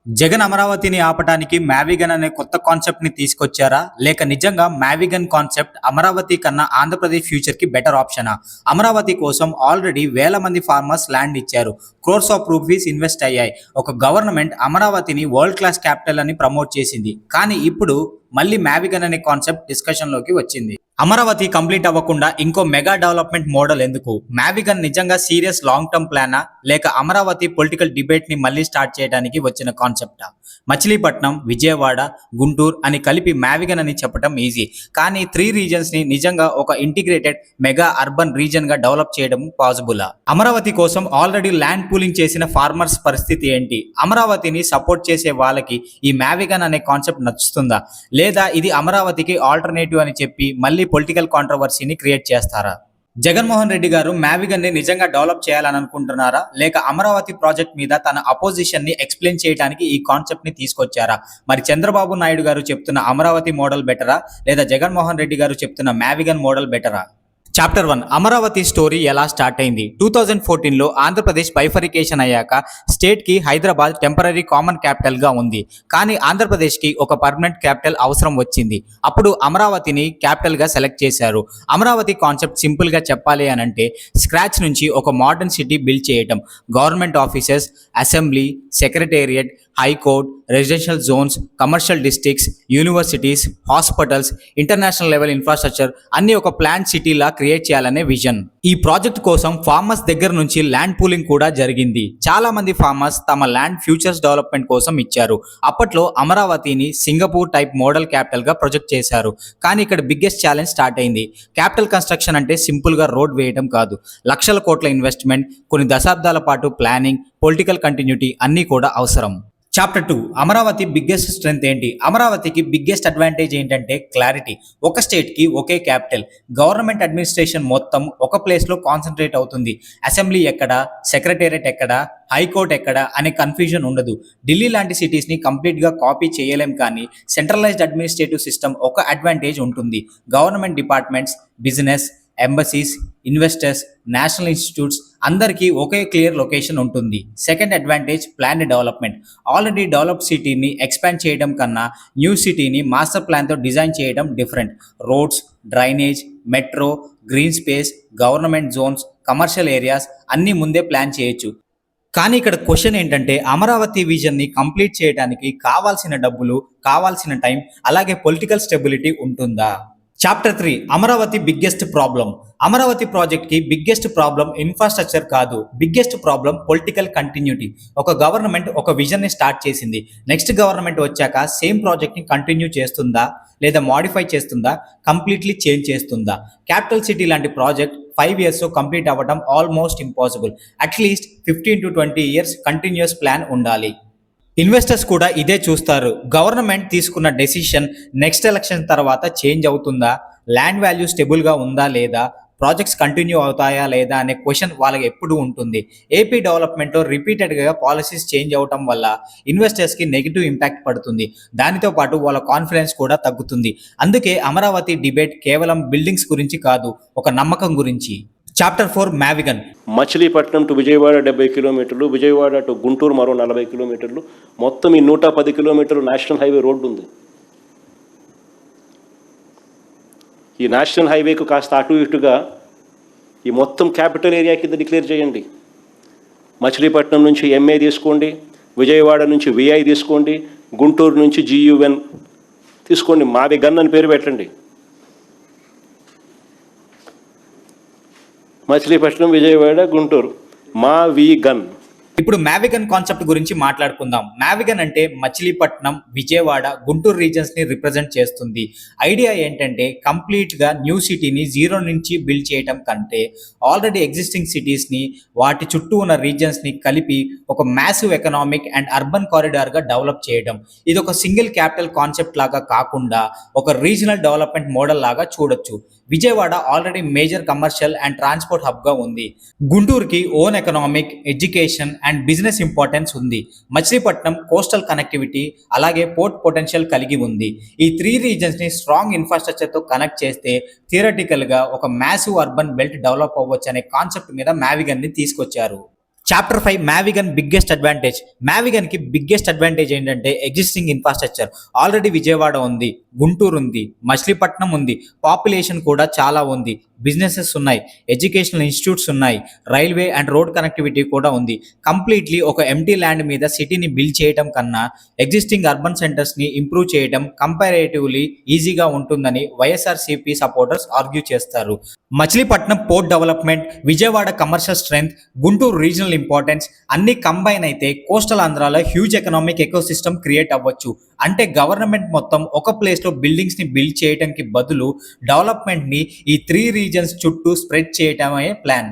జగన్ అమరావతిని ఆపటానికి మ్యావిగన్ అనే కొత్త కాన్సెప్ట్ ని తీసుకొచ్చారా? లేక నిజంగా మ్యావిగన్ కాన్సెప్ట్ అమరావతి కన్నా ఆంధ్రప్రదేశ్ ఫ్యూచర్ కి బెటర్ ఆప్షనా? అమరావతి కోసం ఆల్రెడీ వేల మంది ఫార్మర్స్ ల్యాండ్ ఇచ్చారు. క్రోర్స్ ఆఫ్ రూపీస్ ఇన్వెస్ట్ అయ్యాయి. ఒక గవర్నమెంట్ అమరావతిని వరల్డ్ క్లాస్ క్యాపిటల్ అని ప్రమోట్ చేసింది. కానీ ఇప్పుడు మళ్ళీ మ్యావిగన్ అనే కాన్సెప్ట్ డిస్కషన్ లోకి వచ్చింది. అమరావతి కంప్లీట్ అవ్వకుండా ఇంకో మెగా డెవలప్మెంట్ మోడల్ ఎందుకు? మ్యావిగన్ నిజంగా సీరియస్ లాంగ్ టర్మ్ ప్లానా? లేక అమరావతి పొలిటికల్ డిబేట్ ని మళ్ళీ స్టార్ట్ చేయడానికి వచ్చిన కాన్సెప్టా? మచిలీపట్నం, విజయవాడ, గుంటూరు అని కలిపి మ్యావిగన్ అని చెప్పడం ఈజీ. కానీ 3 రీజన్స్ ని నిజంగా ఒక ఇంటిగ్రేటెడ్ మెగా అర్బన్ రీజన్ గా డెవలప్ చేయడం పాసిబులా? అమరావతి కోసం ఆల్రెడీ ల్యాండ్ పూలింగ్ చేసిన ఫార్మర్స్ పరిస్థితి ఏంటి? అమరావతిని సపోర్ట్ చేసే వాళ్ళకి ఈ మ్యావిగన్ అనే కాన్సెప్ట్ నచ్చుతుందా? లేదా ఇది అమరావతికి ఆల్టర్నేటివ్ అని చెప్పి మళ్ళీ పొలిటికల్ కాంట్రవర్సీని క్రియేట్ చేస్తారా? జగన్మోహన్ రెడ్డి గారు మ్యావిగన్ ని నిజంగా డెవలప్ చేయాలని అనుకుంటున్నారా? లేక అమరావతి ప్రాజెక్ట్ మీద తన అపోజిషన్ ని ఎక్స్ప్లెయిన్ చేయడానికి ఈ కాన్సెప్ట్ ని తీసుకొచ్చారా? మరి చంద్రబాబు నాయుడు గారు చెప్తున్న అమరావతి మోడల్ బెటరా? లేదా జగన్మోహన్ రెడ్డి గారు చెప్తున్న మ్యావిగన్ మోడల్ బెటరా? చాప్టర్ 1 అమరావతి స్టోరీ ఎలా స్టార్ట్ అయింది? 2014లో ఆంధ్రప్రదేశ్ బైఫరికేషన్ అయ్యాక స్టేట్ కి హైదరాబాద్ టెంపరరీ కామన్ క్యాపిటల్ గా ఉంది. కానీ ఆంధ్రప్రదేశ్ కి ఒక పర్మనెంట్ క్యాపిటల్ అవసరం వచ్చింది. అప్పుడు అమరావతిని క్యాపిటల్ గా సెలెక్ట్ చేశారు. అమరావతి కాన్సెప్ట్ సింపుల్ గా చెప్పాలి అని అంటే స్క్రాచ్ నుంచి ఒక మోడర్న్ సిటీ బిల్డ్ చేయటం. Government offices, assembly, secretariat, high court, residential zones, commercial districts, universities, hospitals, international level infrastructure అన్ని ఒక ప్లాన్ సిటీలా క్రియేట్ చేయాలనే విజన్. ఈ ప్రాజెక్ట్ కోసం ఫార్మర్స్ దగ్గర నుంచి ల్యాండ్ పూలింగ్ కూడా జరిగింది. చాలా మంది ఫార్మర్స్ తమ ల్యాండ్ ఫ్యూచర్స్ డెవలప్మెంట్ కోసం ఇచ్చారు. అప్పట్లో అమరావతిని సింగపూర్ టైప్ మోడల్ క్యాపిటల్ గా ప్రొజెక్ట్ చేశారు. కానీ ఇక్కడ బిగ్గెస్ట్ ఛాలెంజ్ స్టార్ట్ అయింది. క్యాపిటల్ కన్స్ట్రక్షన్ అంటే సింపుల్ గా రోడ్ వేయడం కాదు. లక్షల కోట్ల ఇన్వెస్ట్మెంట్, కొన్ని దశాబ్దాల పాటు ప్లానింగ్, పొలిటికల్ కంటిన్యూటీ అన్నీ కూడా అవసరం. చాప్టర్ 2 అమరావతి బిగ్గెస్ట్ స్ట్రెంగ్త్ ఏంటి? అమరావతికి బిగ్గెస్ట్ అడ్వాంటేజ్ ఏంటంటే క్లారిటీ. ఒక స్టేట్ కి ఒకే క్యాపిటల్. గవర్నమెంట్ అడ్మినిస్ట్రేషన్ మొత్తం ఒక ప్లేస్ లో కాన్సన్ట్రేట్ అవుతుంది. అసెంబ్లీ ఎక్కడ, సెక్రటేరియట్ ఎక్కడ, హైకోర్ట్ ఎక్కడ అనే కన్ఫ్యూజన్ ఉండదు. ఢిల్లీ లాంటి సిటీస్ ని కంప్లీట్ గా కాపీ చేయలేం, కానీ సెంట్రలైజ్డ్ అడ్మినిస్ట్రేటివ్ సిస్టమ్ ఒక అడ్వాంటేజ్ ఉంటుంది. Government departments, business, embassies, investors, national institutes అందరికీ ఒకే క్లియర్ లొకేషన్ ఉంటుంది. Second advantage plan development. Already developed సిటీని ఎక్స్పాండ్ చేయడం కన్నా న్యూ సిటీని మాస్టర్ ప్లాన్తో డిజైన్ చేయడం different. Roads, drainage, metro, green space, government zones, commercial areas అన్నీ ముందే ప్లాన్ చేయొచ్చు. కానీ ఇక్కడ క్వశ్చన్ ఏంటంటే అమరావతి విజన్ని కంప్లీట్ చేయడానికి కావాల్సిన డబ్బులు, కావాల్సిన టైం, అలాగే పొలిటికల్ స్టెబిలిటీ ఉంటుందా? Chapter 3 Amaravati biggest problem. Amaravati project కి బిగ్గెస్ట్ ప్రాబ్లం ఇన్ఫ్రాస్ట్రక్చర్ కాదు, బిగ్గెస్ట్ ప్రాబ్లం పొలిటికల్ కంటిన్యూటీ. ఒక గవర్నమెంట్ ఒక విజన్ ని స్టార్ట్ చేసింది. నెక్స్ట్ గవర్నమెంట్ వచ్చాక సేమ్ ప్రాజెక్ట్ ని కంటిన్యూ చేస్తుందా, లేదా మాడిఫై చేస్తుందా, కంప్లీట్లీ చేంజ్ చేస్తుందా? క్యాపిటల్ సిటీ లాంటి ప్రాజెక్ట్ 5 years కంప్లీట్ అవ్వడం almost impossible. At least 15 to 20 years continuous plan ఉండాలి. ఇన్వెస్టర్స్ కూడా ఇదే చూస్తారు. గవర్నమెంట్ తీసుకున్న డెసిషన్ నెక్స్ట్ ఎలక్షన్ తర్వాత చేంజ్ అవుతుందా, ల్యాండ్ వాల్యూ స్టెబుల్గా ఉందా లేదా, ప్రాజెక్ట్స్ కంటిన్యూ అవుతాయా లేదా అనే క్వశ్చన్ వాళ్ళకి ఎప్పుడు ఉంటుంది. ఏపీ డెవలప్మెంట్లో రిపీటెడ్గా పాలసీస్ చేంజ్ అవటం వల్ల ఇన్వెస్టర్స్కి నెగిటివ్ ఇంపాక్ట్ పడుతుంది. దానితో పాటు వాళ్ళ కాన్ఫిడెన్స్ కూడా తగ్గుతుంది. అందుకే అమరావతి డిబేట్ కేవలం బిల్డింగ్స్ గురించి కాదు, ఒక నమ్మకం గురించి. చాప్టర్ 4 మ్యావిగన్. మచిలీపట్నం టు విజయవాడ 70 కిలోమీటర్లు, విజయవాడ టు గుంటూరు మరో 40 కిలోమీటర్లు, మొత్తం ఈ 110 కిలోమీటర్లు నేషనల్ హైవే రోడ్డు ఉంది. ఈ నేషనల్ హైవేకు కాస్త అటు ఇటుగా ఈ మొత్తం క్యాపిటల్ ఏరియా కింద డిక్లేర్ చేయండి. మచిలీపట్నం నుంచి ఎంఏ తీసుకోండి, విజయవాడ నుంచి విఐ తీసుకోండి, గుంటూరు నుంచి జియుఎన్ తీసుకోండి, మ్యావిగన్ అని పేరు పెట్టండి. మచిలీపట్నం, విజయవాడ, గుంటూరు, మ్యావిగన్. ఇప్పుడు మ్యావిగన్ కాన్సెప్ట్ గురించి మాట్లాడుకుందాం. మ్యావిగన్ అంటే మచిలీపట్నం, విజయవాడ, గుంటూరు రీజన్స్ ని రిప్రజెంట్ చేస్తుంది. ఐడియా ఏంటంటే కంప్లీట్ గా న్యూ సిటీని జీరో నుంచి బిల్డ్ చేయడం కంటే ఆల్రెడీ ఎగ్జిస్టింగ్ సిటీస్ ని, వాటి చుట్టూ ఉన్న రీజన్స్ ని కలిపి ఒక massive economic and urban corridor గా డెవలప్ చేయడం. ఇది ఒక సింగిల్ క్యాపిటల్ కాన్సెప్ట్ లాగా కాకుండా ఒక రీజనల్ డెవలప్మెంట్ మోడల్ లాగా చూడొచ్చు. Vijayawada already major commercial and transport hub గా ఉంది. గుంటూరుకి own economic, education and business importance ఉంది. మచిలీపట్నం కోస్టల్ కనెక్టివిటీ అలాగే పోర్ట్ పొటెన్షియల్ కలిగి ఉంది. ఈ 3 రీజన్స్ ని స్ట్రాంగ్ ఇన్ఫ్రాస్ట్రక్చర్ తో కనెక్ట్ చేస్తే థియరటికల్ గా ఒక మ్యాసివ్ అర్బన్ బెల్ట్ డెవలప్ అవ్వచ్చు అనే కాన్సెప్ట్ మీద మ్యావిగన్ ని తీసుకొచ్చారు. Chapter 5 Mavigan biggest advantage. Mavigan కి బిగ్గెస్ట్ అడ్వాంటేజ్ ఏంటంటే ఎగ్జిస్టింగ్ ఇన్ఫ్రాస్ట్రక్చర్. ఆల్రెడీ విజయవాడ ఉంది, గుంటూరు ఉంది, మచిలీపట్నం ఉంది, పాపులేషన్ కూడా చాలా ఉంది, బిజినెసెస్ ఉన్నాయి, ఎడ్యుకేషనల్ ఇన్స్టిట్యూట్స్ ఉన్నాయి, రైల్వే అండ్ రోడ్ కనెక్టివిటీ కూడా ఉంది. కంప్లీట్లీ ఒక ఎంటీ ల్యాండ్ మీద సిటీని బిల్డ్ చేయడం కన్నా ఎగ్జిస్టింగ్ అర్బన్ సెంటర్స్ ని ఇంప్రూవ్ చేయడం కంపారేటివ్లీ ఈజీగా ఉంటుందని వైఎస్ఆర్సీపీ సపోర్టర్స్ ఆర్గ్యూ చేస్తారు. Machilipatnam port development, Vijayawada commercial strength, Guntur regional importance అన్ని కంబైన్ అయితే కోస్టల్ ఆంధ్రాలో హ్యూజ్ ఎకనామిక్ ఎకోసిస్టమ్ క్రియేట్ అవ్వచ్చు. అంటే గవర్నమెంట్ మొత్తం ఒక ప్లేస్ లో బిల్డింగ్స్ ని బిల్డ్ చేయడానికి బదులు డెవలప్మెంట్ ని ఈ 3 రీజన్స్ చుట్టూ స్ప్రెడ్ చేయడమే ప్లాన్.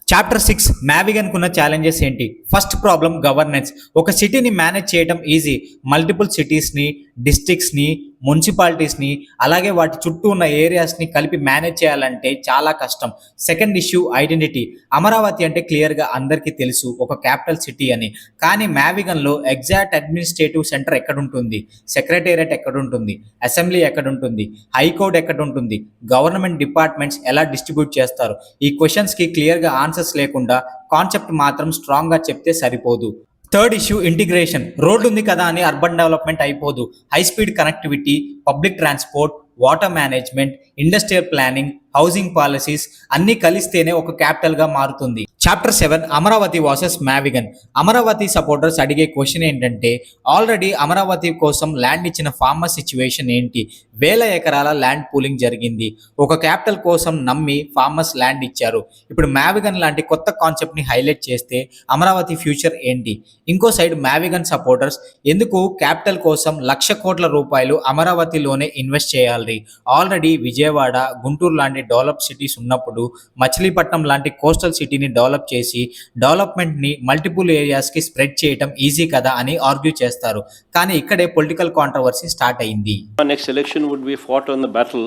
చాప్టర్ 6 మ్యావిగన్ కున్న ఛాలెంజెస్ ఏంటి? First problem governance. ఒక సిటీని మేనేజ్ చేయడం ఈజీ, మల్టిపుల్ సిటీస్ని, డిస్ట్రిక్ట్స్ని, మున్సిపాలిటీస్ని అలాగే వాటి చుట్టూ ఉన్న ఏరియాస్ని కలిపి మేనేజ్ చేయాలంటే చాలా కష్టం. Second issue identity. అమరావతి అంటే క్లియర్గా అందరికీ తెలుసు ఒక క్యాపిటల్ సిటీ అని. కానీ మ్యావిగన్లో ఎగ్జాక్ట్ అడ్మినిస్ట్రేటివ్ సెంటర్ ఎక్కడుంటుంది, సెక్రటేరియట్ ఎక్కడుంటుంది, అసెంబ్లీ ఎక్కడుంటుంది, హైకోర్టు ఎక్కడుంటుంది, గవర్నమెంట్ డిపార్ట్మెంట్స్ ఎలా డిస్ట్రిబ్యూట్ చేస్తారు? ఈ క్వశ్చన్స్కి క్లియర్గా ఆన్సర్స్ లేకుండా కాన్సెప్ట్ మాత్రం స్ట్రాంగ్గా చెప్తే సరిపోదు. Third issue integration. రోడ్డు ఉంది కదా అని అర్బన్ డెవలప్మెంట్ అయిపోదు. High speed connectivity, public transport, water management, industrial planning, housing policies అన్నీ కలిస్తేనే ఒక క్యాపిటల్గా మారుతుంది. Chapter 7 Amaravati versus Mavigan. Amaravati supporters అడిగే క్వశ్చన్ ఏంటంటే ఆల్రెడీ అమరావతి కోసం ల్యాండ్ ఇచ్చిన ఫార్మర్ సిచ్యువేషన్ ఏంటి? వేల ఎకరాల ల్యాండ్ పూలింగ్ జరిగింది. ఒక క్యాపిటల్ కోసం నమ్మి ఫార్మర్స్ ల్యాండ్ ఇచ్చారు. ఇప్పుడు మ్యావిగన్ లాంటి కొత్త కాన్సెప్ట్ని హైలైట్ చేస్తే అమరావతి ఫ్యూచర్ ఏంటి? ఇంకో సైడ్ మ్యావిగన్ సపోర్టర్స్ ఎందుకు క్యాపిటల్ కోసం 1,00,000 కోట్ల రూపాయలు అమరావతిలోనే ఇన్వెస్ట్ చేయాలి? ఆల్రెడీ విజయవాడ, గుంటూరు లాంటి డెవలప్ సిటీస్ ఉన్నప్పుడు మచిలీపట్నం లాంటి కోస్టల్ సిటీని డెవలప్ చేసి డెవలప్మెంట్ని మల్టిపుల్ ఏరియాస్కి స్ప్రెడ్ చేయడం ఈజీ కదా అని ఆర్గ్యూ చేస్తారు. కానీ ఇక్కడే పొలిటికల్ కాంట్రవర్సీ స్టార్ట్ అయింది. Next election would be fought on the battle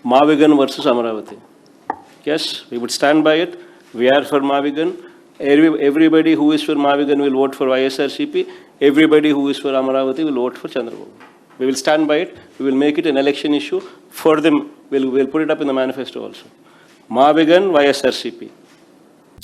Mavigan versus Amaravati. Yes, we would stand by it. We are for Mavigan. Everybody who is for Mavigan will vote for YSRCP. Everybody who is for Amaravati will vote for Chandrababu. We will stand by it. We will make it an election issue for them. We'll put it up in the manifesto also. Mavigan, YSRCP.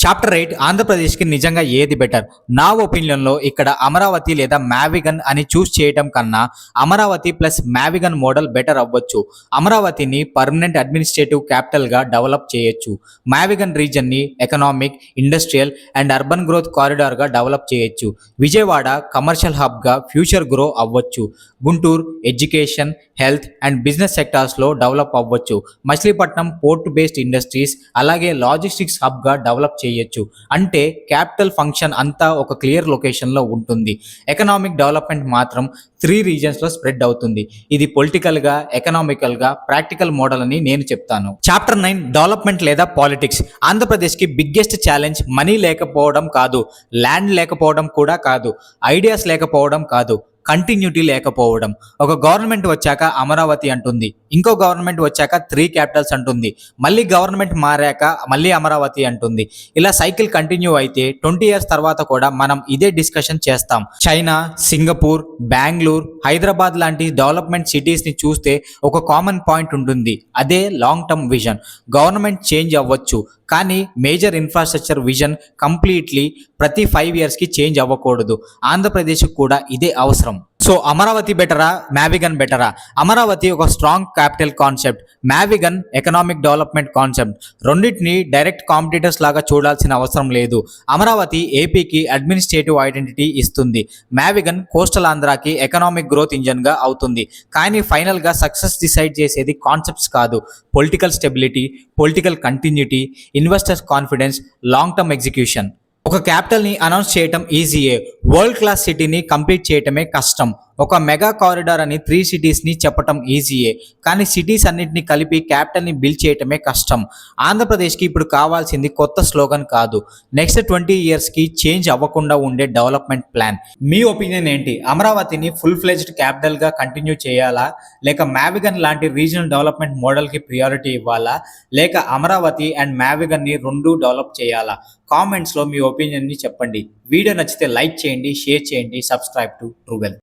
Chapter 8 ఆంధ్రప్రదేశ్కి నిజంగా ఏది better? నా ఒపీనియన్లో ఇక్కడ అమరావతి లేదా మ్యావిగన్ అని choose చేయడం కన్నా Amaravati plus Mavigan model better అవ్వచ్చు. అమరావతిని పర్మనెంట్ అడ్మినిస్ట్రేటివ్ క్యాపిటల్గా డెవలప్ చేయొచ్చు. మ్యావిగన్ రీజన్ని economic, industrial and urban growth కారిడార్గా డెవలప్ చేయొచ్చు. విజయవాడ కమర్షియల్ హబ్గా ఫ్యూచర్ గ్రో అవ్వచ్చు. Guntur education, health and business సెక్టార్స్లో డెవలప్ అవ్వచ్చు. మచిలీపట్నం పోర్ట్ బేస్డ్ ఇండస్ట్రీస్ అలాగే లాజిస్టిక్స్ హబ్గా డెవలప్ చేయొచ్చు. అంటే క్యాపిటల్ ఫంక్షన్ అంతా ఒక క్లియర్ లొకేషన్లో ఉంటుంది. ఎకనామిక్ డెవలప్మెంట్ మాత్రం 3 రీజన్స్లో స్ప్రెడ్ అవుతుంది. ఇది పొలిటికల్గా, ఎకనామికల్గా ప్రాక్టికల్ మోడల్ అని నేను చెప్తాను. చాప్టర్ 9 డెవలప్మెంట్ లేదా పాలిటిక్స్. ఆంధ్రప్రదేశ్కి బిగ్గెస్ట్ ఛాలెంజ్ మనీ లేకపోవడం కాదు, ల్యాండ్ లేకపోవడం కూడా కాదు, ఐడియాస్ లేకపోవడం కాదు, కంటిన్యూటీ లేకపోవడం. ఒక గవర్నమెంట్ వచ్చాక అమరావతి అంటుంది, ఇంకో గవర్నమెంట్ వచ్చాక 3 క్యాపిటల్స్ అంటుంది, మళ్ళీ గవర్నమెంట్ మారాక మళ్ళీ అమరావతి అంటుంది. ఇలా సైకిల్ కంటిన్యూ అయితే 20 years తర్వాత కూడా మనం ఇదే డిస్కషన్ చేస్తాం. చైనా, సింగపూర్, బెంగళూరు, హైదరాబాద్ లాంటి డెవలప్మెంట్ సిటీస్ని చూస్తే ఒక కామన్ పాయింట్ ఉంటుంది. అదే long term vision. Government change అవ్వచ్చు కానీ మేజర్ ఇన్ఫ్రాస్ట్రక్చర్ విజన్ కంప్లీట్లీ ప్రతి 5 yearsకి చేంజ్ అవ్వకూడదు. ఆంధ్రప్రదేశ్కి కూడా ఇదే అవసరం. సో అమరావతి బెటరా, మ్యావిగన్ బెటరా? అమరావతి ఒక strong capital concept, Mavigan economic development concept. రెండింటిని డైరెక్ట్ కాంపిటీటర్స్ లాగా చూడాల్సిన అవసరం లేదు. అమరావతి ఏపీకి అడ్మినిస్ట్రేటివ్ ఐడెంటిటీ ఇస్తుంది, మ్యావిగన్ కోస్టల్ ఆంధ్రాకి ఎకనామిక్ గ్రోత్ ఇంజన్గా అవుతుంది. కానీ ఫైనల్గా సక్సెస్ డిసైడ్ చేసేది కాన్సెప్ట్స్ కాదు, political stability, political continuity, investors confidence, long term execution. ఒక క్యాపిటల్ని అనౌన్స్ చేయటం ఈజీయే, వరల్డ్ క్లాస్ సిటీని కంప్లీట్ చేయటమే కష్టం. ఒక మెగా కారిడార్ అని 3 cities-ని చెప్పటం ఈజీయే, కానీ సిటీస్ అన్నింటినీ కలిపి క్యాపిటల్ని బిల్డ్ చేయటమే కష్టం. ఆంధ్రప్రదేశ్కి ఇప్పుడు కావాల్సింది కొత్త స్లోగన్ కాదు, నెక్స్ట్ 20 yearsకి చేంజ్ అవ్వకుండా ఉండే డెవలప్మెంట్ ప్లాన్. మీ ఒపీనియన్ ఏంటి? అమరావతిని ఫుల్ ఫ్లెజ్డ్ క్యాపిటల్గా కంటిన్యూ చేయాలా, లేక మ్యావిగన్ లాంటి రీజనల్ డెవలప్మెంట్ మోడల్కి ప్రియారిటీ ఇవ్వాలా, లేక అమరావతి అండ్ మ్యావిగన్ని 2 డెవలప్ చేయాలా? కామెంట్స్లో మీ ఒపీనియన్ని చెప్పండి. వీడియో నచ్చితే లైక్ చేయండి, షేర్ చేయండి, సబ్స్క్రైబ్ టు ట్రూవెల్త్.